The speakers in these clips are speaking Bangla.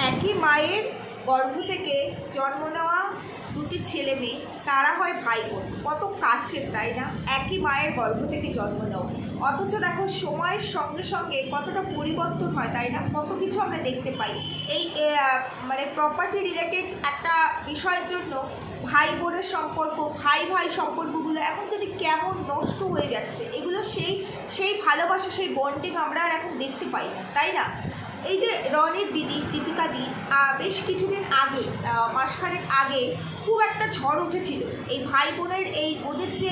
একই মায়ের গর্ভ থেকে জন্ম নেওয়া দুটি ছেলে মেয়ে, তারা হয় ভাই বোন। কত কাছের, তাই না? একই মায়ের গর্ভ থেকে জন্ম নেওয়া, অথচ দেখো সময়ের সঙ্গে সঙ্গে কতটা পরিবর্তন হয়, তাই না? কত কিছু আমরা দেখতে পাই। এই মানে প্রপার্টি রিলেটেড একটা বিষয়ের জন্য ভাই বোনের সম্পর্ক, ভাই ভাই সম্পর্কগুলো এখন যদি কেমন নষ্ট হয়ে যাচ্ছে, এগুলো সেই ভালোবাসা, সেই বন্ডিং আমরা আর এখন দেখতে পাই না, তাই না? এই যে রনির দিদি দীপিকা দি বেশ কিছুদিন আগে, মাসখানেক আগে খুব একটা ঝড় উঠেছিল এই ভাই বোনের, এই ওদের যে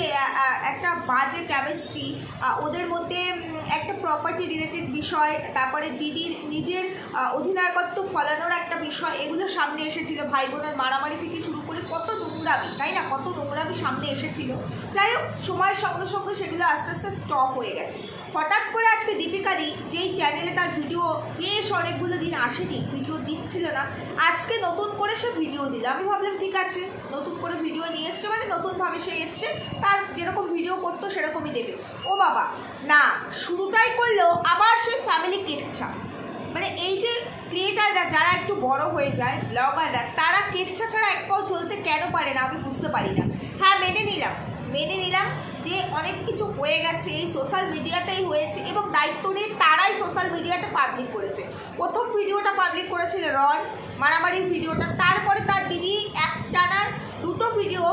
একটা বাজে কেমিস্ট্রি, ওদের মধ্যে একটা প্রপার্টি রিলেটেড বিষয়, তারপরে দিদির নিজের অধিনায়কত্ব ফলানোর একটা বিষয়, এগুলো সামনে এসেছিল। ভাই বোনের মারামারি থেকে শুরু করে কত নোংরামি, তাই না? কত নোংরামি সামনে এসেছিল। যাই হোক, সময়ের সঙ্গে সঙ্গে সেগুলো আস্তে আস্তে স্টপ হয়ে গেছে। হঠাৎ করে আজকে দীপিকা দি, যেই চ্যানেলে তার ভিডিও বেশ অনেকগুলো দিন আসেনি, ভিডিও দিচ্ছিল না, আজকে নতুন করে সে ভিডিও দিল। আমি ভাবলাম ঠিক আছে, নতুন করে ভিডিও নিয়ে এসছে মানে নতুনভাবে সে এসছে, তার যেরকম ভিডিও করতো সেরকমই দেবে। ও বাবা না, শুরুটাই করলো আবার সেই ফ্যামিলি কেচ্ছা। মানে এই যে ক্রিয়েটাররা যারা একটু বড় হয়ে যায়, ব্লগাররা, তারা কেচ্ছা ছাড়া এক পাও চলতে কেন পারে না আমি বুঝতে পারি না। হ্যাঁ, মেনে নিলাম যে অনেক কিছু হয়ে গেছে, এই সোশ্যাল মিডিয়াতেই হয়েছে, এবং দায়িত্ব নিয়ে তারাই সোশ্যাল মিডিয়াতে পাবলিক করেছে। প্রথম ভিডিওটা পাবলিক করেছিল রন, মারামারির ভিডিওটা, তারপরে তার দিদি একটানা দুটো ভিডিও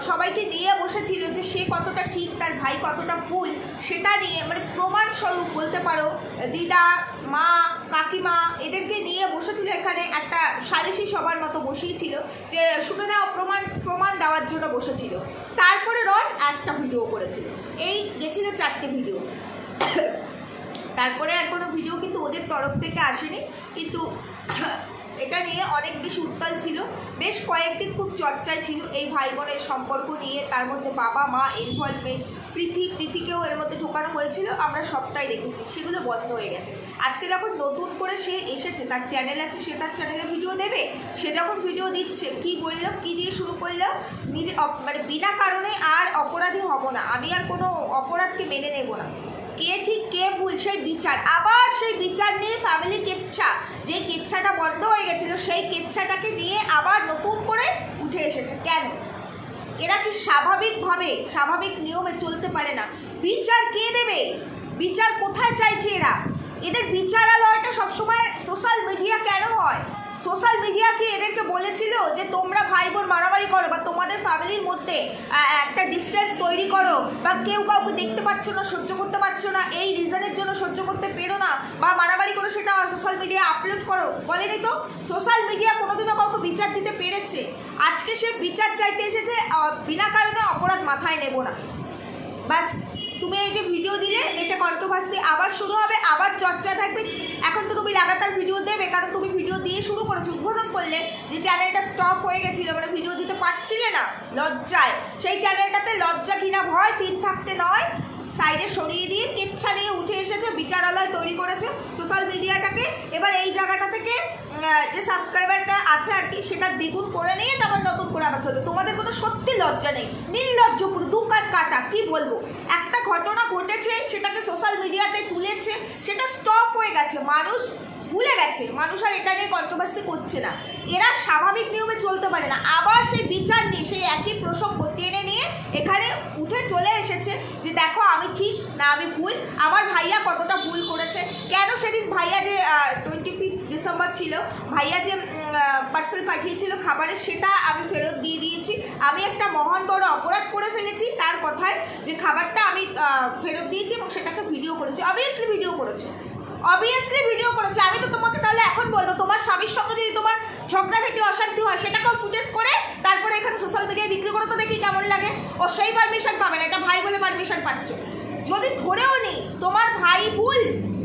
সবাইকে দিয়ে বসেছিল যে সে কতটা ঠিক, তার ভাই কতটা ভুল, সেটা নিয়ে মানে প্রমাণস্বরূপ বলতে পারো। দিদা, মা, কাকিমা এদেরকে নিয়ে বসেছিল, এখানে একটা সালিশি সবার মতো বসিয়েছিল যে শুনে দেওয়া প্রমাণ দেওয়ার জন্য বসেছিল। তারপরে রন একটা ভিডিও করেছিল, এই গেছিল 4টে ভিডিও। তারপরে আর কোনো ভিডিও কিন্তু ওদের তরফ থেকে আসেনি, কিন্তু এটা নিয়ে অনেক বেশি উত্তাল ছিল। বেশ কয়েকদিন খুব চর্চায় ছিল এই ভাই বোনের সম্পর্ক নিয়ে, তার মধ্যে বাবা মা ইনভলভমেন্ট, প্রীতিকেও এর মধ্যে ঢোকানো হয়েছিল, আমরা সবটাই দেখেছি, সেগুলো বন্ধ হয়ে গেছে। আজকে যখন নতুন করে সে এসেছে, তার চ্যানেল আছে, সে তার চ্যানেলে ভিডিও দেবে, সে যখন ভিডিও দিচ্ছে কি বললো, কি দিয়ে শুরু করলো, নিজে মানে বিনা কারণে আর অপরাধী হব না, আমি আর কোনো অপরাধকে মেনে নেব না, কে ঠিক কে ভুল সেই বিচার, আবার সেই বিচার নিয়ে ফ্যামিলি কেচ্ছা, যে কেচ্ছাটা বন্ধ হয়ে গেছিল সেই কেচ্ছাটাকে নিয়ে আবার নতুন করে উঠে এসেছে। কেন? এরা কি স্বাভাবিক নিয়মে চলতে পারে না? বিচার কে দেবে? বিচার কোথায় চাইছে এরা? এদের বিচারালয়টা সবসময় সোশ্যাল মিডিয়া কেন হয়? সোশ্যাল মিডিয়া কি এদেরকে বলেছিল যে তোমরা ভাই বোন মারামারি করো, বা তোমাদের ফ্যামিলির মধ্যে একটা ডিস্টেন্স তৈরি করো, বা কেউ কাউকে দেখতে পাচ্ছ না, সহ্য করতে পারছো না, এই রিজনের জন্য সহ্য করতে পেরো না, বা মারামারি করো, সেটা সোশ্যাল মিডিয়া আপলোড করো? বলেনি তো। সোশ্যাল মিডিয়া কোনোদিনও কাউকে বিচার দিতে পেরেছে? আজকে সে বিচার চাইতে এসেছে, বিনা কারণে অপরাধ মাথায় নেব না, বাস। তুমি এই যে ভিডিও দিলে, এটা কন্ট্রোভার্সি আবার শুরু হবে, আবার চর্চা থাকবে। এখন তো তুমি লাগাতার ভিডিও দেবে, কারণ তুমি ভিডিও দিয়ে শুরু করেছো, উদ্বোধন করলে যে চ্যানেলটা স্টপ হয়ে গেছিলো, মানে ভিডিও দিতে পারছিলে না লজ্জায়, সেই চ্যানেলটাতে লজ্জা ঘৃণা ভয় তিন থাকতে নয়, সাইডে সরিয়ে দিয়ে কেচ্ছা নিয়ে উঠে এসেছে, বিচারালয় তৈরি করেছে সোশ্যাল মিডিয়াটাকে। এবার এই জায়গাটা থেকে যে সাবস্ক্রাইবারটা আছে আর কি, সেটা দ্বিগুণ করে নিয়ে তারপর নতুন করে আবার চলবে। তোমাদের কোনো সত্যি লজ্জা নেই, নির্লজ্জ পুরো, দোকান কাটা, কি বলবো। একটা ঘটনা ঘটেছে, সেটাকে সোশ্যাল মিডিয়াতে তুলেছে, সেটা স্টপ হয়ে গেছে, মানুষ ভুলে গেছে, মানুষ আর এটা নিয়ে কন্ট্রোভার্সি করছে না। এরা স্বাভাবিক নিয়মে চলতে পারে না, আবার সেই বিচার নিয়ে সেই একই প্রসঙ্গ টেনে নিয়ে এখানে উঠে চলে এসেছে যে দেখো আমি ঠিক না আমি ভুল, আমার ভাইয়া কতটা ভুল করেছে। কেন সেদিন ভাইয়া যে 25 ডিসেম্বর ছিল, ভাইয়া যে পার্সেল পাঠিয়েছিল খাবারের, সেটা আমি ফেরত দিয়ে দিয়েছি, আমি একটা মহান বড় অপরাধ করে ফেলেছি তার কথায়, যে খাবারটা আমি ফেরত দিয়েছি এবং সেটাকে ভিডিও করেছি। অবভিয়াসলি ভিডিও করেছে। আমি তো তোমাকে তাহলে এখন বলবো, তোমার স্বামীর সঙ্গে যদি তোমার ঝগড়াঝাটি অশান্তি হয়, সেটাকেও ফুটেজ করে তারপরে এখানে সোশ্যাল মিডিয়ায় বিক্রি করো, তো দেখি কেমন লাগে। ও সেই পারমিশন পাবে না, এটা ভাই বলে পারমিশন পাচ্ছ। যদি ধরেও নেই তোমার ভাই ভুল,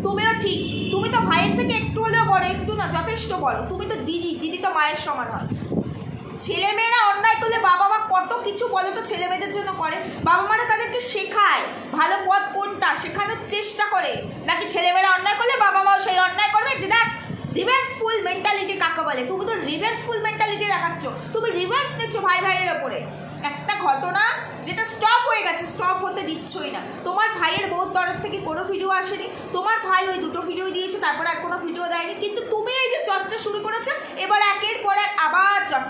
তুমিও ঠিক, তুমি তো ভাইয়ের থেকে একটু হলেও বড়, একটু না যথেষ্ট বড়, তুমি তো দিদি তো মায়ের সমান হয়। ছেলেমেয়েরা অন্যায় করলে বাবা মা কত কিছু বলে তো ছেলে মেয়েদের জন্য করে, বাবা মারা তাদেরকে শেখায় ভালো পথ কোনটা, শেখানোর চেষ্টা করে। নাকি ছেলেমেয়েরা অন্যায় করলে বাবা মাও সেই অন্যায় করবে, যে দেখ রিভেঞ্জফুল মেন্টালিটি কাকে বলে। তুমি তো রিভেঞ্জফুল মেন্টালিটি দেখাচ্ছ, তুমি রিভেঞ্জ নিচ্ছ ভাই ভাইয়ের ওপরে। একটা ঘটনা যেটা স্টপ হয়ে গেছে, স্টপ হতে দিচ্ছই না। তোমার ভাইয়ের বউর তরফ থেকে কোনো ভিডিও আসেনি, তোমার ভাই ওই দুটো ভিডিও দিয়েছে, তারপর আর কোনো ভিডিও দেয়নি, কিন্তু তুমি এই যে চর্চা শুরু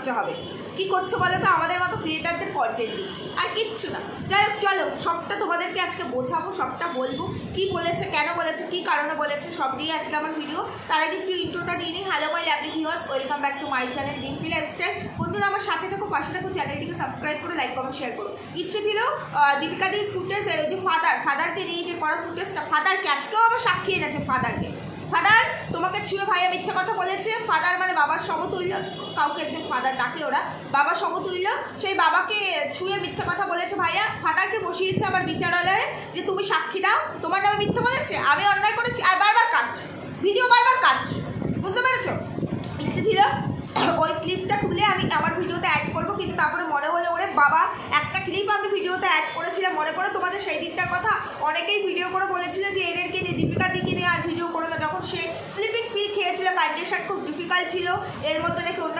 চর্চা হবে। কি করছো বলো তো? আমাদের মতো ক্রিয়েটারদের কন্টেন্ট দিচ্ছি, আর কিচ্ছু না। যাই হোক, চলো সবটা তোমাদেরকে আজকে বোঝাবো, সবটা বলবো, কি বলেছে, কেন বলেছে, কি কারণে বলেছে, সব নিয়ে আজকে আমার ভিডিও। তার আগে একটু ইন্ট্রোটা নিয়ে নিই। Hello my lovely viewers, welcome back to my channel Dimpi lifestyle. বন্ধুরা আমার সাথে থাকো, পাশে থাকো, চ্যানেলটিকে সাবস্ক্রাইব করে লাইক কমেন্ট শেয়ার করো। ইচ্ছে ছিল দীপিকা দির ফুটেজ, যে ফাদারকে নিয়ে যে করা ফুটেজটা, ফাদারকে আজকেও আমার সাক্ষী এনেছে। ফাদার তোমাকে ছুঁয়ে ভাইয়া মিথ্যে কথা বলেছে। ফাদার মানে বাবার সমতুল্য, কাউকে একদম ফাদার ডাকে ওরা, বাবার সমতুল্য, সেই বাবাকে ছুঁয়ে মিথ্যে কথা বলেছে ভাইয়া। ফাদারকে বসিয়েছে আবার বিচারালয়ে যে তুমি সাক্ষী দাও, তোমার নামে মিথ্যে বলেছে, আমি অন্যায় করেছি, আর বারবার কাট, ভিডিও বারবার কাট, বুঝতে পেরেছো? ইচ্ছে ছিল ওই ক্লিপটা তুলে আমি আমার ভিডিওতে অ্যাড করবো, কিন্তু তারপরে মনে হলো ওরে বাবা, একটা ক্লিপ আমি ভিডিওতে অ্যাড করেছিলাম, মনে পড়ে তোমাদের সেই দিনটার কথা? অনেকেই ভিডিও করে বলেছিল যে এদেরকে নিয়ে, দীপিকার দিকে নিয়ে আর ভিডিও করো না, যখন সে স্লিপিং পিল খেয়েছিল, কন্ডিশন খুব ডিফিকাল্ট ছিল, এর মধ্যে নাকি অন্য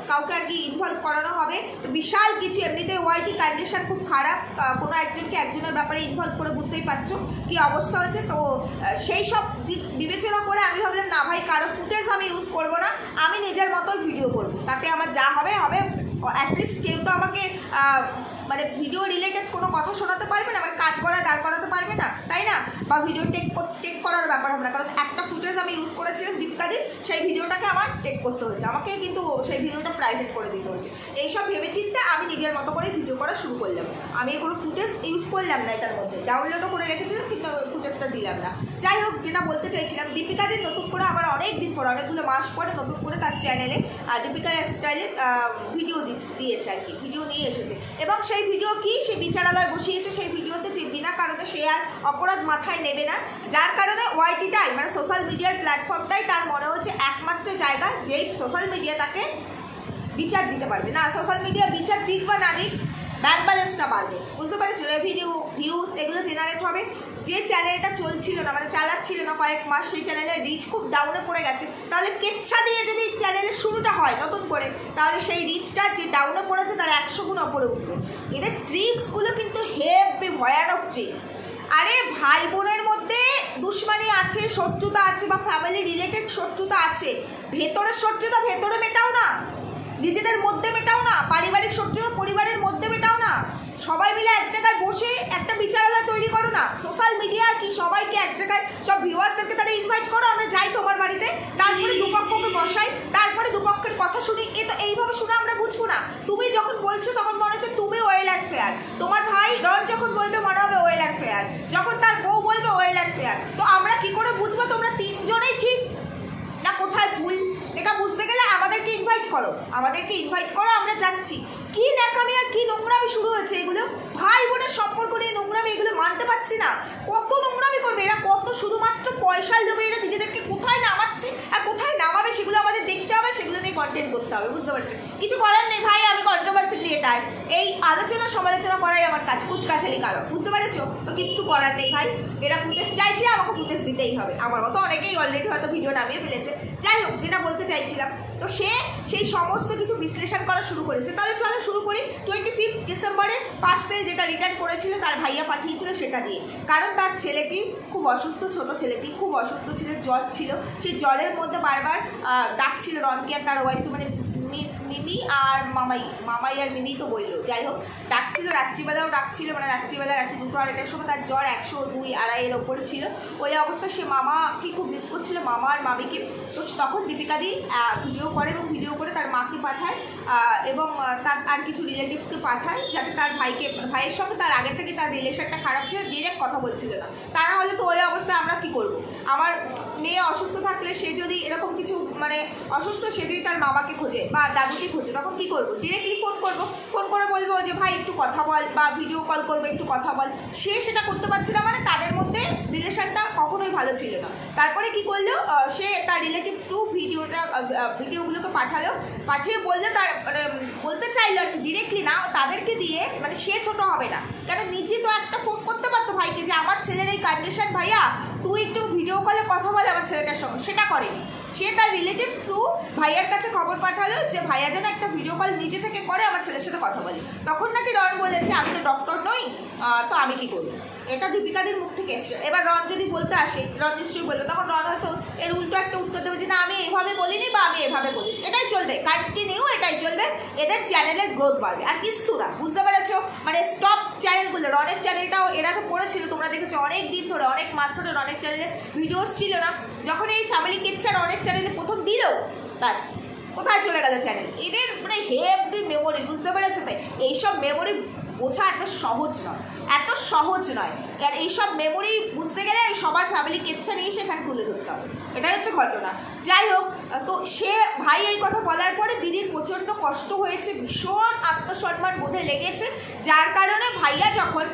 কাউকে আর কি ইনভলভ করানো হবে। তো বিশাল কিছু, এমনিতে ওয়াইটি কন্ডিশন খুব খারাপ, কোনো একজনকে একজনের ব্যাপারে ইনভলভ করে বুঝতেই পারছো কি অবস্থা হয়েছে। তো সেই সব দিক বিবেচনা করে আমি ভাবলাম না ভাই, কারো ফুটেজ আমি ইউজ করবো না, আমি নিজের মতোই ভিডিও করবো, তাতে আমার যা হবে হবে। অ্যাটলিস্ট কেউ তো আমাকে মানে ভিডিও রিলেটেড কোনো কথা শোনাতে পারবে না, মানে কাট করা দাঁড় করাতে পারবে না, তাই না? বা ভিডিও টেক করার ব্যাপার হবে না, কারণ একটা ফুটেজ আমি ইউজ করেছিলাম দীপিকাদির, সেই ভিডিওটাকে আমার টেক করতে হয়েছে, আমাকে কিন্তু সেই ভিডিওটা প্রাইভেট করে দিতে হয়েছে। এইসব ভেবেচিন্তে আমি নিজের মতো করে ভিডিও করা শুরু করলাম। আমি কোনো ফুটেজ ইউজ করলাম না, এটার মধ্যে ডাউনলোডও করে রেখেছিলাম, কিন্তু ফুটেজটা দিলাম না। যাই হোক, যেটা বলতে চাইছিলাম, দীপিকাদির নতুন করে আবার অনেক দিন পর, অনেকগুলো মাস পরে নতুন করে তার চ্যানেলে দীপিকা লাইফস্টাইলে ভিডিও দিয়েছে আর কি, ভিডিও নিয়ে এসেছে। এবং সেই ভিডিও কি, সে বিচারালয় বসিয়েছে, সেই ভিডিওতে যে বিনা কারণে সে আর অপরাধ মাথায় নেবে না, যার কারণে ওয়াইটিটাই মানে সোশ্যাল মিডিয়ার প্ল্যাটফর্মটাই তার মনে হচ্ছে একমাত্র জায়গা যেই সোশ্যাল মিডিয়া তাকে বিচার দিতে পারবে। না সোশ্যাল মিডিয়া বিচার দিক বা না দিক, ব্যাংক ব্যালেন্সটা বাড়বে, বুঝতে পারছো? রেভিনিউ, ভিউজ এগুলো জেনারেট হবে। যে চ্যানেলটা চলছিল না, মানে চালাচ্ছিল না কয়েক মাস, সেই চ্যানেলের রিচ খুব ডাউনে পড়ে গেছে। তাহলে কেচ্ছা দিয়ে যদি চ্যানেলের শুরুটা হয় নতুন করে, তাহলে সেই রিচটা যে ডাউনে পড়েছে তার 100 গুণ ওপরে উঠবে। এদের ট্রিক্সগুলো কিন্তু হেভি ভয়ানক ট্রিক্স। আরে ভাই বোনের মধ্যে দুশ্মনী আছে, শত্রুতা আছে, বা ফ্যামিলি রিলেটেড শত্রুতা আছে, ভেতরের শত্রুতা ভেতরে মেটাও না, নিজেদের মধ্যে মেটাও না, পারিবারিক শত্রুতা পরিবারের মধ্যে মেটাও না, সবাই মিলে এক জায়গায় বসে একটা বিচারালয় তৈরি করো না। সোশ্যাল মিডিয়া কি সবাইকে এক জায়গায়, সব ভিউয়ার্সদেরকে তারা ইনভাইট করো, আমরা যাই তোমার বাড়িতে, তারপরে দুপক্ষকে বসাই, তারপরে দুপক্ষের কথা শুনি। তো এইভাবে শুনে আমরা বুঝবো না। তুমি যখন বলছো তখন মনে হচ্ছে তুমি ওয়েল অ্যান্ড ফেয়ার, তোমার ভাই রন যখন বলবে মনে হবে ওয়েল অ্যান্ড ফেয়ার, যখন তার বউ বলবে ওয়েল অ্যান্ড ফেয়ার। তো আমরা কি করে বুঝবো তোমরা তিনজনেই ঠিক না কোথায় ভুল? এটা বুঝতে গেলে আমাদেরকে ইনভাইট করো, আমরা যাচ্ছি। কি ন্যাকামি আর কি নোংরামি শুরু হয়েছে এগুলো, ভাই বোনের সম্পর্ক নিয়ে নোংরামি, এগুলো মানতে পারছি না। কত নোংরামি করবে এরা, কত শুধুমাত্র পয়সার লোভে এরা নিজেদেরকে কোথায় নামাচ্ছে আর কোথায় নামাবে সেগুলো আমাদের দেখতে হবে, সেগুলো নিয়ে কন্টেন্ট করতে হবে, বুঝতে পারছো? কিছু করার নেই ভাই, আমি কন্ট্রোভার্সি ক্রিয়েটার, এই আলোচনা সমালোচনা করাই আমার কাজ, কুটকাছালি কারো, বুঝতে পারছো? তো কিছু করার নেই ভাই, এরা ফুটেজ চাইছে, আমাকে ফুটেজ দিতেই হবে। আমার মতো অনেকেই অলরেডি হয়তো ভিডিও নামিয়ে ফেলেছে। যাই হোক, যেটা বলতে চাইছিলাম, তো সে সেই সমস্ত কিছু বিশ্লেষণ করা শুরু করেছে। তাহলে চলো শুরু করি 25 ডিসেম্বরে পার্সেল যেটা রিটার্ন করেছিল, তার ভাইয়া পাঠিয়েছিল সেটা দিয়ে। কারণ তার ছেলেটি খুব অসুস্থ, ছোট ছেলেটি খুব অসুস্থ ছিল, জ্বর ছিল, সেই জ্বরের মধ্যে বারবার ডাকছিল রনকে আর তার ওয়াইফ, মানে মিমি আর মামাই আর মিমি তো বললো, যাই হোক ডাকছিল, রাত্রিবেলাও ডাকছিল, মানে রাত্রিবেলা রাত্রি 2-2:30টার সময় তার জ্বর 102-2.5 ওপরে ছিল। ওই অবস্থা সে মামাকে খুব মিস করছিল, মামা আর মামিকে। তো তখন দীপিকাদি ভিডিও করে, এবং ভিডিও করে তার মাকে পাঠায় এবং তার আর কিছু রিলেটিভসকে পাঠায়, যাতে তার ভাইয়ের সঙ্গে তার আগের থেকে তার রিলেশনটা খারাপ ছিল, ডিরেক্ট কথা বলছিল না। তা না হলে তো ওই অবস্থায় আমরা কি করব? আমার মেয়ে অসুস্থ থাকলে, সে যদি এরকম কিছু মানে অসুস্থ, সে যদি তার মামাকে খোঁজে বা দাদুকে খোঁজে, তখন কি করবো? ডিরেক্টলি ফোন করে বলবো যে ভাই একটু কথা বল, বা ভিডিও কল করবো একটু কথা বল। সে সেটা করতে পারছে না, মানে তাদের মধ্যে রিলেশনটা কখনোই ভালো ছিল না। তারপরে কি করলো, সে তার রিলেটিভ থ্রু ভিডিওগুলোকে পাঠিয়ে বললো, তার মানে বলতে চাইলো আর কি, ডিরেক্টলি না, তাদেরকে দিয়ে, মানে সে ছোট হবে না, কেন নিজে তো একটা ফোন করতে পারতো ভাইকে যে আমার ছেলের এই কন্ডিশন, ভাইয়া তুই একটু ভিডিও কলে কথা বল আমার ছেলেটার সঙ্গে। সেটা করেনি, সে তার রিলেটিভস থ্রু ভাইয়ার কাছে খবর পাঠালো যে ভাইয়া যেন একটা ভিডিও কল নিজে থেকে করে আমার ছেলের সাথে কথা বলি। তখন নাকি রন বলেছে আমি তো ডক্টর নই, তো আমি কি করবো? এটা দীপিকাদির মুখ থেকে এসেছে। এবার রন যদি বলতে আসে, রন নিশ্চয়ই বলবে, তখন রন হয়তো এর উল্টো একটা উত্তর দেবে যে না আমি এইভাবে বলিনি, বা আমি এভাবে বলেছে, এটাই চলবে, কন্টিনিউ এটাই চলবে, এদের চ্যানেলের গ্রোথ বাড়বে আর কিছু না, বুঝতে পেরেছো? মানে স্টপ চ্যানেলগুলো, রনের চ্যানেলটাও এর আগে পড়েছিল, তোমরা দেখেছো অনেক দিন ধরে, অনেক মাস ধরে রনের চ্যানেলে ভিডিওস ছিল না, যখন এই ফ্যামিলি কিডস আর রনের চ্যানেলে প্রথম দিল, ব্যাস কোথায় চলে গেল চ্যানেল। এদের মানে হেভি মেমোরি, বুঝতে পেরেছো? তাই এইসব মেমোরি বোঝা এত সহজ নয়, এত সহজ নয়। আর এইসব মেমোরি বুঝতে গেলে সবার ফ্যামিলি কেচ্ছা নিয়ে সেখানে তুলে ধরতে হবে, এটাই হচ্ছে ঘটনা। যাই হোক, তো সে ভাই এই কথা বলার পরে দিদির প্রচণ্ড কষ্ট হয়েছে, ভীষণ আত্মসম্মান বোধে লেগেছে, যার কারণে ভাইয়া যখন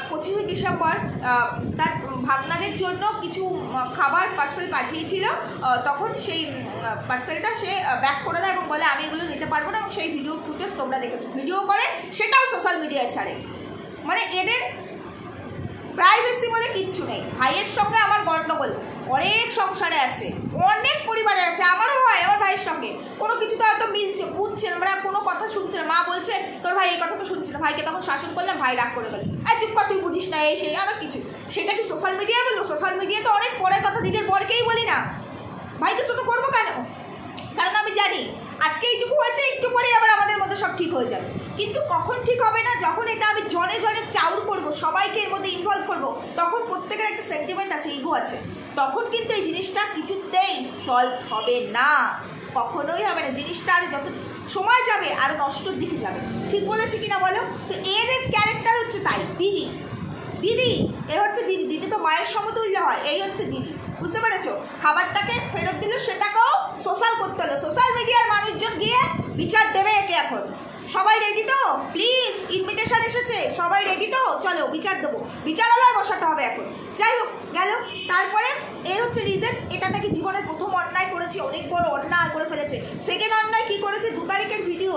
25 ডিসেম্বর তার ভাগনাদের জন্য কিছু খাবার পার্সেল পাঠিয়েছিল, তখন সেই পার্সেলটা সে ব্যাক করে দেয় এবং বলে আমি এগুলো নিতে পারবো না, এবং সেই ভিডিও ফুটেজ তোমরা দেখেছো, ভিডিও করে সেটাও সোশ্যাল মিডিয়ায় ছাড়ে। মানে এদের প্রাইভেসি বলে কিচ্ছু নেই। ভাইয়ের সঙ্গে আমার গণ্ডগোল অনেক সংসারে আছে, অনেক পরিবারে আছে, আমারও হয়, আমার ভাইয়ের সঙ্গে কোনো কিছু তো হয়তো মিলছে, বুঝছে না, আমরা কোনো কথা শুনছে না, মা বলছে তোর ভাই এই কথা তো শুনছে না, ভাইকে তখন শাসন করলাম, ভাই রাগ করে গেল, আর চুপ কর তুই বুঝিস না, এই সেই অনেক কিছু। সেটা কি সোশ্যাল মিডিয়ায় বলবো? সোশ্যাল মিডিয়ায় তো অনেক পরের কথা নিজের বরকেই বলি না, ভাইকে ছোটো করবো কেন? কারণ আমি জানি আজকে এইটুকু হয়েছে, একটু পরেই আবার আমাদের মধ্যে সব ঠিক হয়ে যাবে। কিন্তু কখন ঠিক হবে না? যখন এটা আমি জনে জনে চাউর করবো, সবাইকে এর মধ্যে ইনভলভ করবো, তখন প্রত্যেকের একটা সেন্টিমেন্ট আছে, ইগো আছে, তখন কিন্তু এই জিনিসটা কিছুতেই সলভ হবে না, কখনোই হবে না। জিনিসটা আর যত সময় যাবে আরও নষ্টর দিকে যাবে। ঠিক বলেছি কিনা বলো? তো এর ক্যারেক্টার হচ্ছে তাই। দিদি, দিদি এ হচ্ছে দিদি, দিদি তো মায়ের সমতুল্য হয়, এই হচ্ছে দিদি, বুঝতে পেরেছো? খাবারটাকে ফেরত দিল, সেটাকেও সোশ্যাল করতে হলো, সোশ্যাল মিডিয়ার মানুষজন গিয়ে বিচার দেবে একে। এখন সবাই রেডি তো? প্লিজ, ইনভিটেশন এসেছে, সবাই রেডি তো? চলো বিচার দেবো, বিচারালয় বসাতে হবে এখন। যাই হোক, গেল। তারপরে এই হচ্ছে রিজন, এটা নাকি জীবনের প্রথম অন্যায় করেছে, অনেক বড় অন্যায় করে ফেলেছে। সেকেন্ড অন্যায় কি করেছে? 2 তারিখের ভিডিও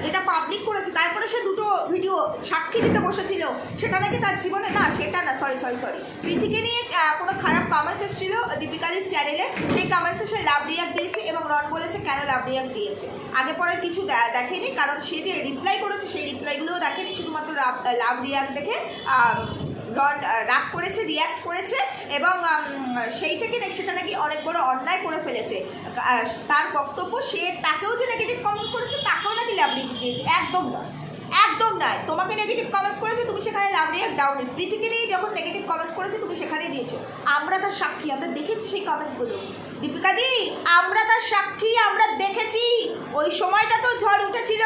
যেটা পাবলিক করেছে, তারপরে সে 2টো ভিডিও সাক্ষী দিতে বসেছিল, সেটা নাকি তার জীবনে, না সেটা না, সরি, প্রীতিকে নিয়ে কোনো খারাপ কমেন্টস এসেছিল দীপিকাদির চ্যানেলে, সেই কমেন্টসে সে লাভ রিয়াক্ট দিয়েছে, এবং রন বলেছে কেন লাভ রিয়াক্ট দিয়েছে। আগে পরের কিছু দেখেনি, কারণ সে যে রিপ্লাই করেছে সেই রিপ্লাইগুলোও দেখেনি, শুধুমাত্র লাভ রিয়াক্ট দেখে রন রাগ করেছে, রিয়াক্ট করেছে, এবং সেই থেকে সেটা নাকি অনেক বড় অন্যায় করে ফেলেছে। তার বক্তব্য, সে তাকেও যে নেগেটিভ কমেন্ট করেছে তাকেও নাকি লাভ রিয়াক্ট দিয়েছে। একদম নয়, একদম নয়। তোমাকে নেগেটিভ কমেন্টস করেছে, তুমি সেখানে লাভ রিয়াক্ট দাওনি। প্রীতিকে নিয়ে যখন নেগেটিভ কমেন্টস করেছে, তুমি সেখানে দিয়েছো। আমরা তার সাক্ষী, আমরা দেখেছি সেই কমেন্টসগুলো। দীপিকাদি, আমরা তার সাক্ষী, আমরা দেখেছি। ওই সময়টা তো ঝড় উঠেছিল,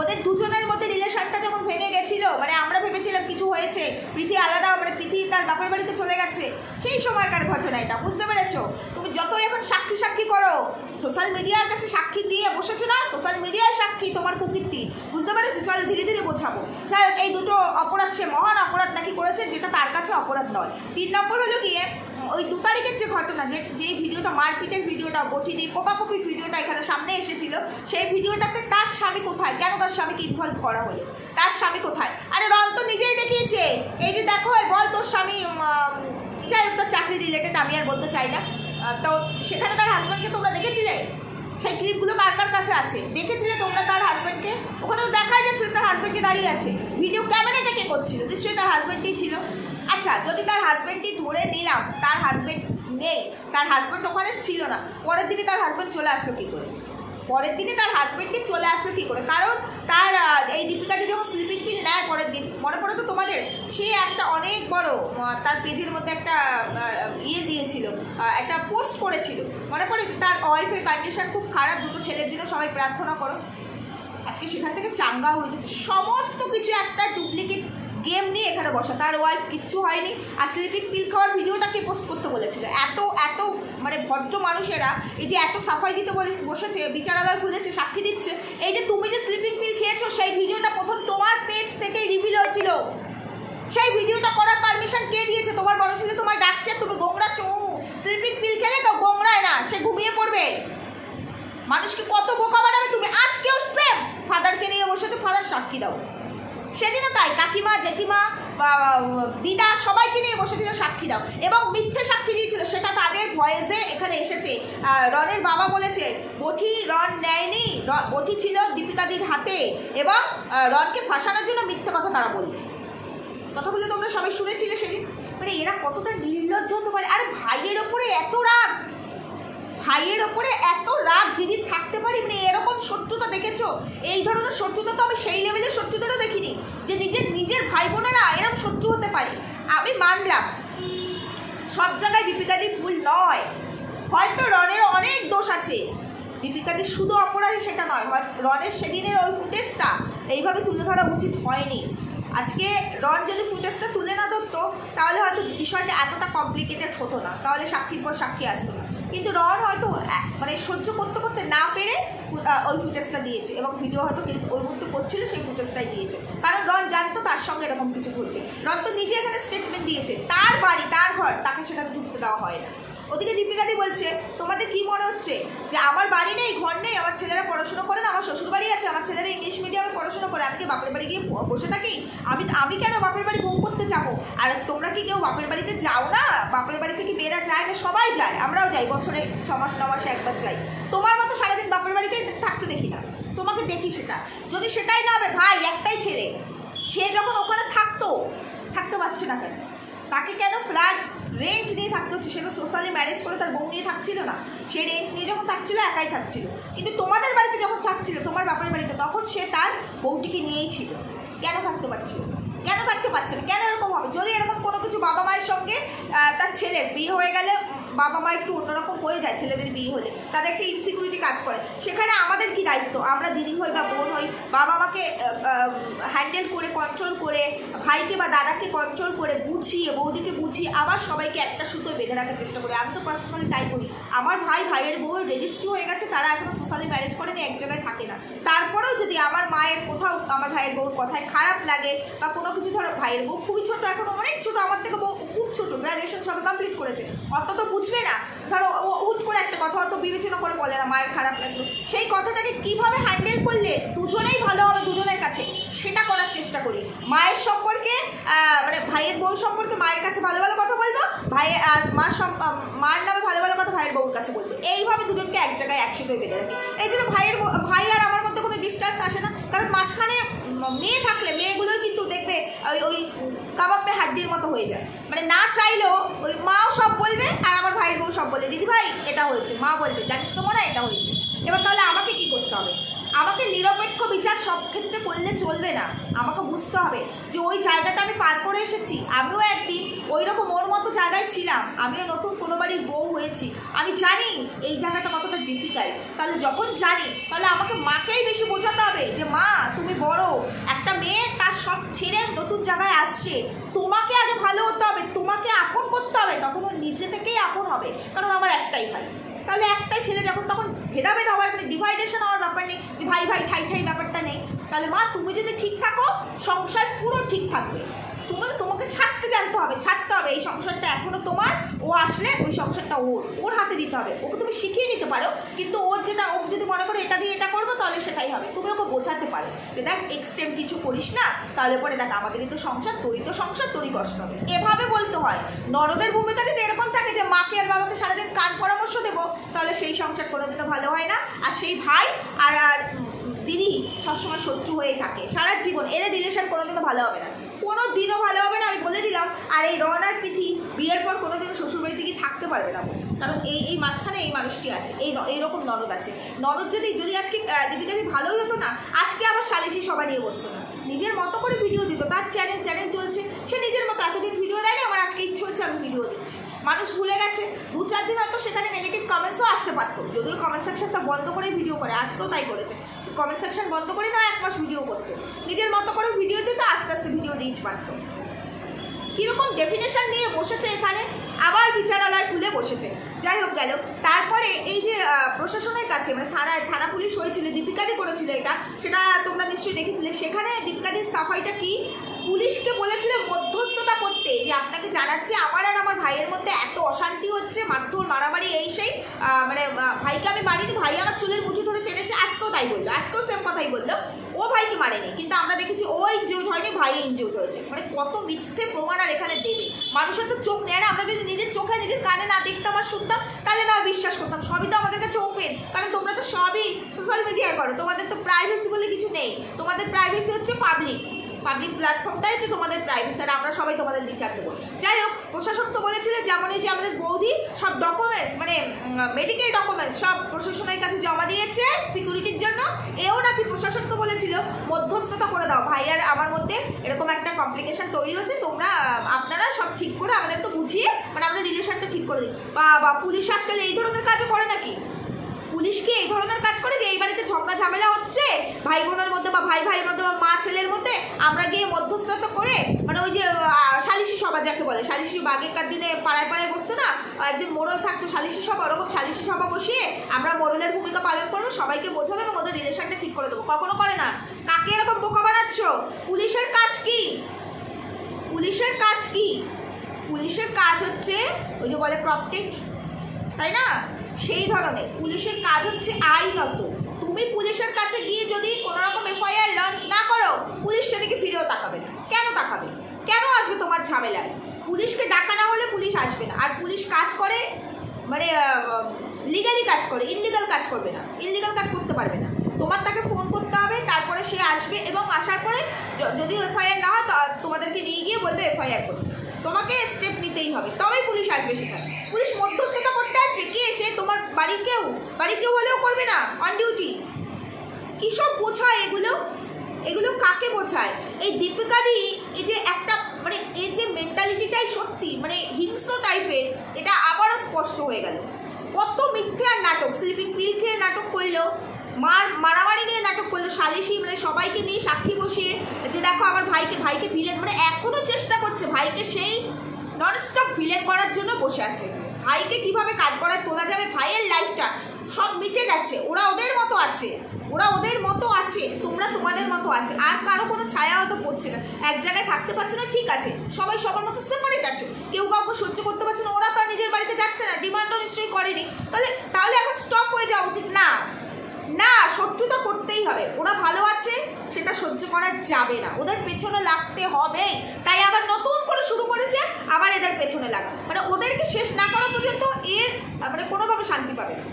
ওদের দুজনের মধ্যে রিলেশনটা যখন ভেঙে গেছিল, মানে আমরা ভেবেছিলাম কিছু হয়েছে, প্রীতি আলাদা, মানে প্রীতি তার বাপের বাড়িতে চলে গেছে, সেই সময়কার ঘটনা এটা, বুঝতে পেরেছো? তুমি যতই এখন সাক্ষী করো, সোশ্যাল মিডিয়ার কাছে সাক্ষী দিয়ে বসেছো না, সোশ্যাল মিডিয়ায় সাক্ষী তোমার কুকীর্তি, বুঝতে পেরেছো? চলো ধীরে ধীরে বোঝাবো। যাই হোক, এই 2টো অপরাধ, সে মহান অপরাধ নাকি করেছে, যেটা তার কাছে অপরাধ নয়। 3 নম্বর হলো গিয়ে ওই 2 তারিখের যে ঘটনা, যে ভিডিওটা, মারপিটের ভিডিওটা, বটি দিয়ে কোপাকুপির ভিডিওটা এখানে সামনে এসেছিল, সেই ভিডিওটাতে তার স্বামী কোথায়? কেন তার স্বামীকে ইনভলভ করা হলো? তার স্বামী কোথায়? আরে রন তো নিজেই দেখিয়েছে, এই যে দেখো, বল তোর স্বামী, যাই হোক, তোর চাকরি রিলেটেড আমি আর বলতে চাই না। তো সেখানে তার হাজব্যান্ডকে তোমরা দেখেছিলে? সেই ক্লিপগুলো কার কার কাছে আছে? দেখেছিলে তোমরা তার হাজব্যান্ডকে? ওখানে তো দেখাই যাচ্ছে তার হাজব্যান্ডকে দাঁড়িয়ে আছে। ভিডিও ক্যামেরাটা কে করছিল? নিশ্চয়ই তার হাজব্যান্ডই ছিল। আচ্ছা, যদি তার হাজব্যান্ডই ধরে নিলাম, তার হাজব্যান্ড নেই, তার হাজব্যান্ড ওখানে ছিল না, পরের দিনে তার হাজব্যান্ড চলে আসলো কী করে? পরের দিনে তার হাজব্যান্ডকে চলে আসলো কী করে? কারণ তার এই দীপিকাটি যখন স্লিপিং পিল নেয় পরের দিন, মনে পড়ে তো তোমাদের, সে একটা অনেক বড় তার পেজের মধ্যে একটা ইয়ে দিয়েছিল, একটা পোস্ট করেছিল, মনে পড়ে? তার ওয়াইফের কন্ডিশন খুব খারাপ, 2টো ছেলের জন্য সবাই প্রার্থনা করো। আজকে সেখান থেকে চাঙ্গা হয়ে গেছে। সমস্ত কিছু একটা ডুপ্লিকেট গেম নিয়ে এখানে বসা। তার ওয়াইফ কিচ্ছু হয়নি। আর স্লিপিং পিল খাওয়ার ভিডিওটাকে পোস্ট করতে বলেছিল। এত মানে ভদ্র মানুষেরা এই যে এত সাফাই দিতে বসেছে, বিচারালয় খুলেছে, সাক্ষী দিচ্ছে, এই যে তুমি যে স্লিপিং পিল খেয়েছো, সেই ভিডিওটা প্রথম তোমার পেজ থেকেই রিভিল হয়েছিল। সেই ভিডিওটা করার পারমিশন কে দিয়েছে? তোমার বড় ছেলে তোমায় ডাকছে, তুমি গোংড়াচ্ছ। স্লিপিং পিল খেলে তো গোংড়ায় না, সে ঘুমিয়ে পড়বে। মানুষকে কত বোকা বানাবে তুমি। আজকেও সেম ফাদারকে নিয়ে বসেছো, ফাদার সাক্ষী দাও। সেদিনও তাই, কাকিমা, জেঠিমা, দিদা সবাইকে নিয়ে বসেছিল, সাক্ষী দাও। এবং মিথ্যে সাক্ষী দিয়েছিল, সেটা তাদের ভয়েসে এখানে এসেছে। রনের বাবা বলেছে বটি রন নেয়নি, বটি ছিল দীপিকাদির হাতে, এবং রনকে ফাঁসানোর জন্য মিথ্যে কথা তারা বলবে। কথাগুলো তোমরা সবাই শুনেছিলে সেদিন। মানে এরা কতটা নির্লজ্জ হতে পারে। আরে ভাইয়ের ওপরে এত রাগ, ভাইয়ের ওপরে এত রাগ দিদির থাকতে পারে? দেখেছো? এই ধরনের শত্রুতা তো আমি সেই লেভেলের শত্রুতাটা দেখিনি যে নিজের ভাই বোনেরা এরকম শত্রু হতে পারে। আমি মানলাম সব জায়গায় দীপিকাদি ভুল নয়, হয়তো রনের অনেক দোষ আছে, দীপিকাদি শুধু অপরাধী সেটা নয়, রনের সেদিনের ওই ফুটেজটা এইভাবে তুলে ধরা উচিত হয়নি। আজকে রন যদি ফুটেজটা তুলে না ধরতো তাহলে হয়তো বিষয়টা এতটা কমপ্লিকেটেড হতো না, তাহলে সাক্ষীর পর সাক্ষী আসতো না। কিন্তু রন হয়তো মানে সহ্য করতে করতে না পেরে ওই ফুটেজটা দিয়েছে, এবং ভিডিও হয়তো ওই মুহূর্তে করছিল সেই ফুটেজটাই দিয়েছে, কারণ রন জানতো তার সঙ্গে এরকম কিছু ঘটবে। রন তো নিজে এখানে স্টেটমেন্ট দিয়েছে, তার বাড়ি তার ঘর, তাকে সেখানে ঢুকতে দেওয়া হয় না। ওদিকে দীপিকাদি বলছে তোমাদের কি মনে হচ্ছে যে আমার বাড়ি নেই, ঘর নেই, আমার ছেলেরা পড়াশোনা করে না, আমার শ্বশুর বাড়ি আছে, আমার ছেলেরা ইংলিশ মিডিয়ামে পড়াশোনা করে, আমি কি বাপের বাড়ি গিয়ে বসে থাকি? আমি কেন বাপের বাড়ি বউ করতে যাবো? আর তোমরা কি কেউ বাপের বাড়িতে যাও না? বাপের বাড়িতে কি মেয়েরা যায় না? সবাই যায়, আমরাও যাই, বছরে 6 মাস 9 মাসে একবার যাই। তোমার মতো সারাদিন বাপের বাড়িতে থাকতে দেখি না, তোমাকে দেখি সেটা। যদি সেটাই না হবে ভাই, একটাই ছেলে, সে যখন ওখানে থাকতে পারছে না কেন? তাকে কেন ফ্ল্যাট রেন্ট নিয়ে থাকতে হচ্ছে? সে তো সোশ্যালি ম্যারেজ করে তার বউ নিয়ে থাকছিল না, সে রেন্ট নিয়ে যখন থাকছিল একাই থাকছিল। কিন্তু তোমাদের বাড়িতে যখন থাকছিল, তোমার বাপের বাড়িতে, তখন সে তার বউটিকে নিয়েই ছিল। কেন থাকতে পারছিল? কেন থাকতে পারছে না? কেন এরকম হবে? যদি এরকম কোনো কিছু বাবা মায়ের সঙ্গে তার ছেলের বিয়ে হয়ে গেলে বাবা মা একটু অন্যরকম হয়ে যায়, ছেলেদের বিয়ে হলে তাদের একটা ইনসিকিউরিটি কাজ করে, সেখানে আমাদের কি দায়িত্ব? আমরা দিদি হই বা বোন হই, বাবা মাকে হ্যান্ডেল করে, কন্ট্রোল করে, ভাইকে বা দাদাকে কন্ট্রোল করে, বুঝিয়ে, বৌদিকে বুঝিয়ে আবার সবাইকে একটা সুতোয় বেঁধে রাখার চেষ্টা করি। আমি তো পার্সোনালি তাই করি। আমার ভাইয়ের বউয়ের রেজিস্ট্রি হয়ে গেছে, তারা এখনো সোশ্যালি ম্যারেজ করেনি, এক জায়গায় থাকে না। তারপরেও যদি আমার মায়ের কোথাও আমার ভাইয়ের বউর কথায় খারাপ লাগে বা কোনো কিছু, ধরো ভাইয়ের বউ খুবই ছোটো, এখনো অনেক ছোটো, আমার থেকে বউ খুব ছোটো, গ্র্যাজুয়েশন সবে কমপ্লিট করেছে, অত তো বুঝবে না। ধরো ও হুট করে একটা কথা অত বিবেচনা করে বলে না, মায়ের খারাপ লাগলো, সেই কথাটাকে কিভাবে হ্যান্ডেল করলে দুজনেই ভালো হবে দুজনের কাছে, সেটা করার চেষ্টা করি। মায়ের সম্পর্কে মানে ভাইয়ের বউ সম্পর্কে মায়ের কাছে ভালো ভালো কথা বলবো, ভাই আর মার নামে ভালো ভালো কথা ভাইয়ের বউর কাছে বলবো, এইভাবে দুজনকে এক জায়গায় একসাথে বেঁধে রাখি। এই জন্য ভাই আর আমার মধ্যে কোনো ডিস্টেন্স আসে না, কারণ মাঝখানে মেয়ে থাকলে মেয়েগুলোই কিন্তু দেখবে ওই কাবাব মে হাড্ডির মতো হয়ে যায়, মানে না চাইলেও ওই মাও সব বলবে আর আমার ভাইয়ের বউ সব বলবে, দিদি ভাই এটা হয়েছে, মা বলবে জানিস তো মনে এটা হয়েছে। এবার তাহলে আমাকে কি করতে হবে? আমাকে নিরপেক্ষ বিচার সব ক্ষেত্রে করলে চলবে না, আমাকে বুঝতে হবে যে ওই জায়গাটা আমি পার করে এসেছি, আমিও একদিন ওই রকম ওর মতো জায়গায় ছিলাম, আমিও নতুন কোনো বাড়ির বউ হয়েছি, আমি জানি এই জায়গাটা কতটা ডিফিকাল্ট। তাহলে যখন জানি, তাহলে আমাকে মাকেই বেশি বোঝাতে হবে যে মা তুমি বড়, একটা মেয়ে তার সব ছেড়ে নতুন জায়গায় আসছে, তোমাকে আগে ভালো হতে হবে, তোমাকে আপন করতে হবে, তখন ও নিজে থেকেই আপন হবে, কারণ আমার একটাই ভাই। তাহলে একটাই ছেলে যখন, তখন ভেদাভেদ হওয়ার মানে ডিভাইডেশন হওয়ার ব্যাপার নেই, যে ভাই ঠাই ব্যাপারটা নেই। তাহলে মা তুমি যদি ঠিক থাকো, সংসার পুরো ঠিক থাকবে। তোমাকে ছাড়তে হবে, এই সংসারটা এখনো তোমার, ও আসলে ওই সংসারটা ওর হাতে দিতে হবে, ওকে তুমি শিখিয়ে নিতে পারো, কিন্তু ও যদি মনে করো এটা দিয়ে এটা করবো, তাহলে সেটাই হবে। তুমি ওকে বোঝাতে পারো যে দেখ এক্সট্রিম কিছু করিস না, তাহলে পরে দেখ আমাদেরই তো সংসার, তোরই কষ্ট হবে, এভাবে বলতে হয়। ননদের ভূমিকা যদি এরকম থাকে যে মাকে আর বাবাকে সারাদিন কান পরামর্শ দেবো, তাহলে সেই সংসার কোনোদিনও ভালো হয় না, আর সেই ভাই আর দিদি সবসময় শত্রু হয়ে থাকে সারা জীবন, এদের রিলেশন কোনোদিনও ভালো হবে না, কোনো দিনও ভালো হবে না, আমি বলে দিলাম। আর এই রন আর পিথি বিয়ের পর কোনোদিনও শ্বশুরবাড়িতে গিয়ে থাকতে পারবে না, কারণ এই মাঝখানে এই মানুষটি আছে, এইরকম ননদ আছে। ননদ যদি আজকে দীপিকাদি ভালোই হতো না, আজকে আবার সালিশি সবাই নিয়ে বসতো না, নিজের মতো করে ভিডিও দিত, তার চ্যানেল চলছে, সে নিজের মতো এতদিন ভিডিও দেয়নি, আমার আজকে ইচ্ছে হচ্ছে আমি ভিডিও দিচ্ছি। মানুষ ভুলে গেছে, 2-4 দিন হয়তো সেখানে নেগেটিভ কমেন্টসও আসতে পারতো, যদিও কমেন্ট সেকশনটা বন্ধ করে ভিডিও করে, আজকেও তাই করেছে, কমেন্ট সেকশন বন্ধ করে না 1 মাস ভিডিও করতো, নিজের মতো করে ভিডিও দিত, আস্তে আস্তে ভিডিও রিচ বাড়তো। কীরকম ডেফিনেশন নিয়ে বসেছে এখানে, আবার বিচারালয় খুলে বসেছে। যাই হোক গেল, তারপরে এই যে প্রশাসনের কাছে মানে থানা পুলিশ হয়েছিল, দীপিকাদি করেছিল এটা, সেটা তোমরা নিশ্চয়ই দেখেছিলে। সেখানে দীপিকাদির সাফাইটা কি, পুলিশকে বলেছিল মধ্যস্থতা করতে, যে আপনাকে জানাচ্ছে আমার আর আমার ভাইয়ের মধ্যে এত অশান্তি হচ্ছে, মারধর মারামারি এই সেই, মানে ভাইকে আমি মারিনি, ভাই আমার চুলের মুঠি ধরে টেনেছে, আজকেও তাই বললো, আজকেও সেম কথাই বললো, ও ভাইকে মারেনি, কিন্তু আমরা দেখেছি ও ইনজিউর্ড হয়নি, ভাই ইনজিউর্ড হয়েছে। মানে কত মিথ্যে প্রমাণ আর এখানে দেবে, মানুষের তো চোখ নেয় না, আমরা যদি নিজের চোখে নিজের কানে না দেখতাম আর শুনতাম, তাহলে না বিশ্বাস করতাম। সবই তো আমাদের কাছে ওপেন, কারণ তোমরা তো সবই সোশ্যাল মিডিয়ায় করো, তোমাদের তো প্রাইভেসি বলে কিছু নেই, তোমাদের প্রাইভেসি হচ্ছে পাবলিক প্ল্যাটফর্মটাই হচ্ছে তোমাদের প্রাইভেসি, আর আমরা সবাই তোমাদের বিচার দেবো। যাই হোক, প্রশাসন তো বলেছিল যেমন এই যে আমাদের বৌদি সব ডকুমেন্টস মানে মেডিকেল ডকুমেন্টস সব প্রশাসনের কাছে জমা দিয়েছে সিকিউরিটির জন্য, এও নাকি সাক্ষী প্রশাসনকে বলেছিল মধ্যস্থতা করে দাও, ভাই আর আমার মধ্যে এরকম একটা কমপ্লিকেশন তৈরি হচ্ছে, তোমরা আপনারা সব ঠিক করে আমাদেরকে বুঝিয়ে মানে আমাদের রিলেশনটা ঠিক করে দিই। বা পুলিশ আজকাল এই ধরনের কাজও করে নাকি? পুলিশ কি এই ধরনের কাজ করে যে এই বাড়িতে ঝগড়া ঝামেলা হচ্ছে ভাই বোনের মধ্যে বা ভাই ভাইয়ের মধ্যে বা মা ছেলের মধ্যে, আমরা গিয়ে মধ্যস্থতা করে মানে ওই যে সালিশি সভা যাকে বলে, সালিশি আগেকার দিনে পাড়ায় পাড়ায় বসতো না, একজন মোড়ল থাকতো সালিশি সভা, ওরকম সালিশি সভা বসিয়ে আমরা মোড়লের ভূমিকা পালন করবো, সবাইকে বোঝাবে এবং ওদের রিলেশনটা ঠিক করে দেবো। কখনো করে না। কাকে এরকম বোকা বানাচ্ছ? পুলিশের কাজ কি? পুলিশের কাজ কি? পুলিশের কাজ হচ্ছে ওই যে বলে প্রটেক্ট, তাই না? সেই ধরনের পুলিশের কাজ হচ্ছে আইনত। তুমি পুলিশের কাছে গিয়ে যদি কোনো রকম এফআইআর লঞ্চ না করো, পুলিশ সেদিকে ফিরেও তাকাবে না। কেন তাকাবে? কেন আসবে তোমার ঝামেলায়? পুলিশকে ডাকা না হলে পুলিশ আসবে না। আর পুলিশ কাজ করে মানে লিগালি কাজ করে, ইনলিগাল কাজ করবে না, ইনলিগাল কাজ করতে পারবে না। তোমার তাকে ফোন করতে হবে, তারপরে সে আসবে এবং আসার পরে যদি এফআইআর না হয় তোমাদেরকে নিয়ে গিয়ে বলবে এফআইআর করবে। তোমাকে স্টেপ নিতেই হবে, তবেই পুলিশ আসবে সেখানে। পুলিশ মধ্যস্থতা করতে আসবে কি? এসে তোমার বাড়ির কেউ হলেও করবে না অন ডিউটি। কী সব বোঝায় এগুলো? এগুলো কাকে বোঝায়? এই দীপিকারই এই যে একটা মানে এর যে মেন্টালিটিটাই সত্যি মানে হিংস্র টাইপের, এটা আবারও স্পষ্ট হয়ে গেল। কত মিথ্যে আর নাটক, স্লিপিং পিল খেয়ে নাটক করলো, মারামারি নিয়ে নাটক করলো, সালিশি মানে সবাইকে নিয়ে সাক্ষী বসিয়ে যে দেখো আমার ভাইকে ভিলেন, মানে এখনও চেষ্টা করছে ভাইকে সেই ননস্টপ ভিলেন করার জন্য বসে আছে। ভাইকে কিভাবে কাজ করায় তোলা যাবে, ভাইয়ের লাইফটা সব মিটে গেছে, ওরা ওদের মতো আছে, তোমরা তোমাদের মতো আছে, আর কারো কোনো ছায়া হয়তো পড়ছে না, এক জায়গায় থাকতে পারছে না, ঠিক আছে, সবাই সবার মতো সেপারেট আছে, কেউ কাউকে সহ্য করতে পারছে না, ওরা তো আর নিজের বাড়িতে যাচ্ছে না, ডিমান্ডও নিশ্চয়ই করেনি, তাহলে এখন স্টপ হয়ে যাওয়া উচিত না। না, শত্রুতা করতেই হবে। ওরা ভালো আছে সেটা সহ্য করা যাবে না, ওদের পেছনে লাগতে হবে। তাই আবার নতুন করে শুরু করেছে আবার এদের পেছনে লাগা, মানে ওদেরকে শেষ না করা পর্যন্ত এর মানে কোনোভাবে শান্তি পাবে না।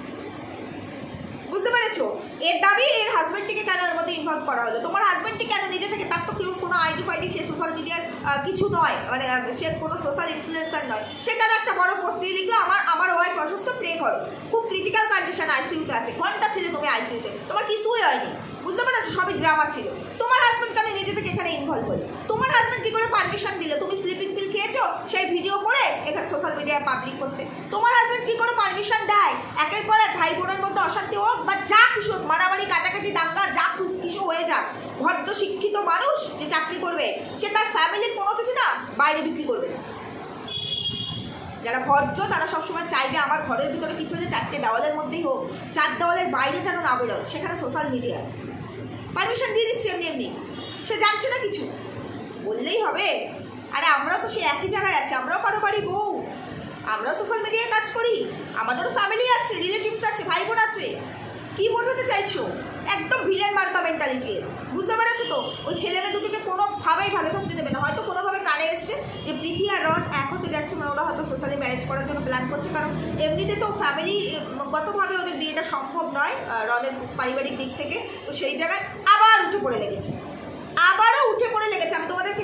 বুঝতে পেরেছো? এর দাবি এর হাজব্যান্ডটিকে কেন এর মধ্যে ইনভলভ করা হলো। তোমার হাজব্যান্ডটি কেন নিজে থেকে, তার তো কেউ কোনো আইডি ফাইডি, সে সোশ্যাল মিডিয়ার কিছু নয়, মানে সে কোনো সোশ্যাল ইনফ্লুয়েন্সার নয়, সে কেন একটা বড় পোস্ট দিয়ে লিখলো আমার ওয়াইফ অসুস্থ, প্রে করো, খুব ক্রিটিক্যাল কন্ডিশন, আইসিইউতে আছে, ঘন্টা ছিল তুমি আইসিইউতে, তোমার কিছুই হয়নি। বুঝতে পেরেছো? সবই ড্রামা ছিল। তোমার হাজব্যান্ড কেন নিজে থেকে এখানে ইনভলভ হলো? তোমার হাজব্যান্ড কি করে পারমিশন দিলে তুমি স্লিপিং পিল খেয়েছো সেই ভিডিও করে এখানে সোশ্যাল মিডিয়ায় পাবলিক করতে? তোমার হাজব্যান্ড কি করে পারমিশন দেয় একের পর এক ভাই বোনের মধ্যে অশান্তি হোক বা যা কিছু মারামারি কাটাকাটি দাঙ্গা যা কিছু হয়ে যাক, ভদ্র শিক্ষিত মানুষ যে চাকরি করবে সে তার ফ্যামিলির কোনো কিছু না বাইরে বিক্রি করবে না। যারা ভদ্র তারা সবসময় চাইবে আমার ঘরের ভিতরে কিছু হলে চারটে দেওয়ালের মধ্যেই হোক, চার দেওয়ালের বাইরে যেন না বেরোয়, সেখানে সোশ্যাল মিডিয়া পারমিশন দিয়ে দিচ্ছে এমনি, সে জানছে না কিছু, বললেই হবে। আরে আমরাও তো সে একই জায়গায় আছি, আমরাও কারো বাড়ি বউ, আমরাও সোশ্যাল মিডিয়ায় কাজ করি, আমাদেরও ফ্যামিলি আছে, রিলেটিভস আছে, ভাই বোন আছে। কী বোঝাতে চাইছো? একদম ভিলেন মার্কা মেন্টালিটি। বুঝতে পেরেছো তো? ওই ছেলে মেয়ে দুটোকে কোনোভাবেই ভালো থাকতে দেবে না। হয়তো কোনোভাবে কানে এসছে যে প্রীতি আর রন এক হতে যাচ্ছে, মানে ওরা হয়তো সোশ্যালি ম্যারেজ করার জন্য প্ল্যান করছে, কারণ এমনিতে তো ফ্যামিলিগতভাবে ওদের বিয়েটা সম্ভব নয় রনের পারিবারিক দিক থেকে। তো সেই জায়গায় আবার উঠে পড়ে লেগেছে, আবারও উঠে পড়ে লেগেছে। আমি তোমাদেরকে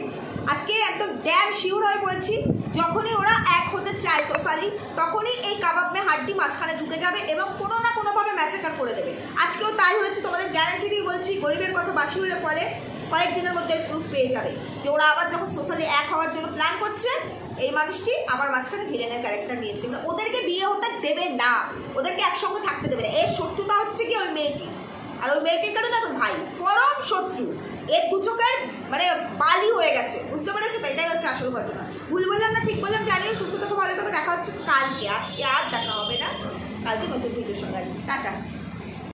আজকে একদম ড্যাম শিওর হয়ে বলছি, যখনই ওরা এক হতে চায় সোশ্যালি, তখনই এই কাবাব মে হাড্ডি মাঝখানে ঢুকে যাবে এবং কোনো না কোনোভাবে ম্যাচেকার করে দেবে। আজকেও তাই হয়েছে, তোমাদের গ্যারান্টি দিয়ে বলছি। গরিবের কথা বাসি হলে ফলে কয়েকদিনের মধ্যে প্রুফ পেয়ে যাবে যে ওরা আবার যখন সোশ্যালি এক হওয়ার জন্য প্ল্যান করছে, এই মানুষটি আবার মাঝখানে ভিলেনের ক্যারেক্টার নিয়েছে। মানে ওদেরকে বিয়ে হতে দেবে না, ওদেরকে একসঙ্গে থাকতে দেবে না। এর শত্রুতা হচ্ছে কি ওই মেয়েটি, আর ওই মেয়েটির কারণে এখন ভাই পরম শত্রু, এর দু চোখের মানে বালি হয়ে গেছে। বুঝতে পেরেছো তো? এটাই হচ্ছে আসল ঘটনা। ভুল বললাম না ঠিক বললাম জানিও। সুস্থ থাকো, ভালো থাকো, দেখা হচ্ছে কালকে, আজকে আর দেখা হবে না, কালকে নতুন ভিডিওর সঙ্গে। টাটা।